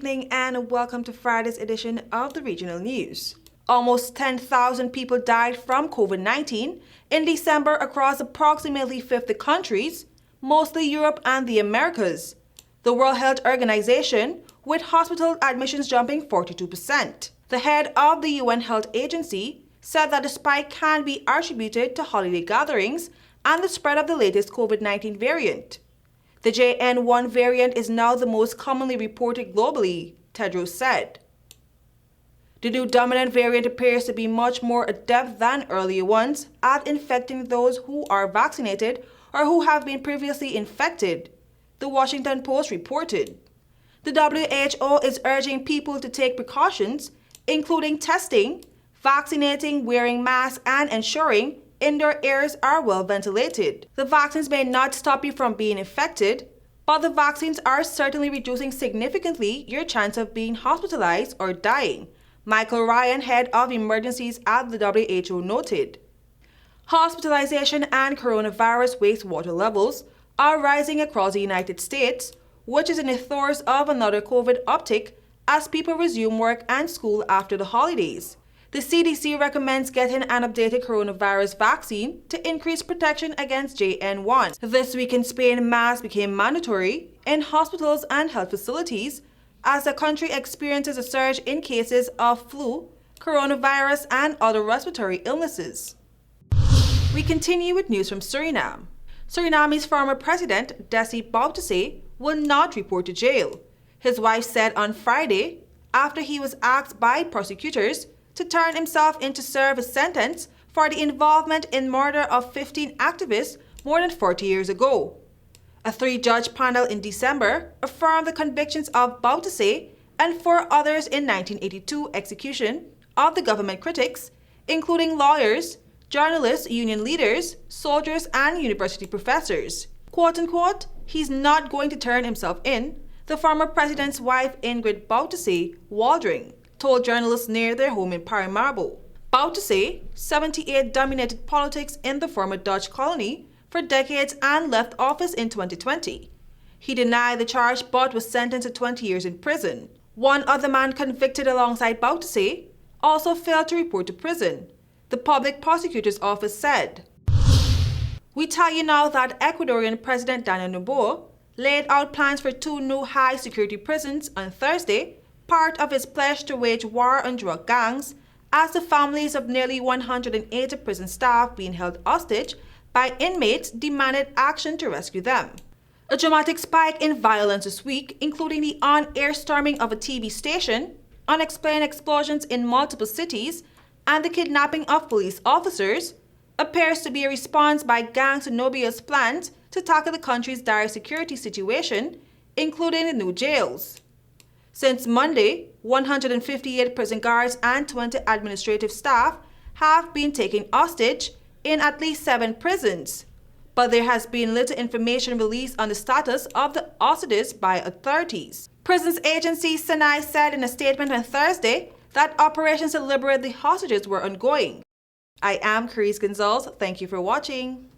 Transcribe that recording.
evening and welcome to Friday's edition of the Regional News. Almost 10,000 people died from COVID-19 in December across approximately 50 countries, mostly Europe and the Americas. The World Health Organization, with hospital admissions jumping 42%. The head of the UN Health Agency said that the spike can be attributed to holiday gatherings and the spread of the latest COVID-19 variant. The JN1 variant is now the most commonly reported globally, Tedros said. The new dominant variant appears to be much more adept than earlier ones at infecting those who are vaccinated or who have been previously infected, the Washington Post reported. The WHO is urging people to take precautions, including testing, vaccinating, wearing masks, and ensuring indoor areas are well ventilated. The vaccines may not stop you from being infected, but the vaccines are certainly reducing significantly your chance of being hospitalized or dying, Michael Ryan, head of emergencies at the WHO, noted. Hospitalization and coronavirus wastewater levels are rising across the United States, which is in the throes of another COVID uptick as people resume work and school after the holidays. The CDC recommends getting an updated coronavirus vaccine to increase protection against JN1. This week in Spain, masks became mandatory in hospitals and health facilities as the country experiences a surge in cases of flu, coronavirus, and other respiratory illnesses. We continue with news from Suriname. Suriname's former president, Desi Bouterse, will not report to jail, his wife said on Friday after he was asked by prosecutors to turn himself in to serve a sentence for the involvement in murder of 15 activists more than 40 years ago. A 3-judge panel in December affirmed the convictions of Bouterse and 4 others in 1982 execution of the government critics, including lawyers, journalists, union leaders, soldiers, and university professors. Quote-unquote, he's not going to turn himself in, the former president's wife Ingrid Bouterse Waldring told journalists near their home in Paramaribo. Bouterse, 78, dominated politics in the former Dutch colony for decades and left office in 2020. He denied the charge but was sentenced to 20 years in prison. One other man convicted alongside Bouterse also failed to report to prison, the public prosecutor's office said. We tell you now that Ecuadorian President Daniel Noboa laid out plans for 2 new high-security prisons on Thursday, part of his pledge to wage war on drug gangs, as the families of nearly 180 prison staff being held hostage by inmates demanded action to rescue them. A dramatic spike in violence this week, including the on-air storming of a TV station, unexplained explosions in multiple cities, and the kidnapping of police officers, appears to be a response by gangs to Noboa's plans to tackle the country's dire security situation, including the new jails. Since Monday, 158 prison guards and 20 administrative staff have been taken hostage in at least 7 prisons, but there has been little information released on the status of the hostages by authorities. Prisons agency Sinai said in a statement on Thursday that operations to liberate the hostages were ongoing. I am KERESE Gonzalez. Thank you for watching.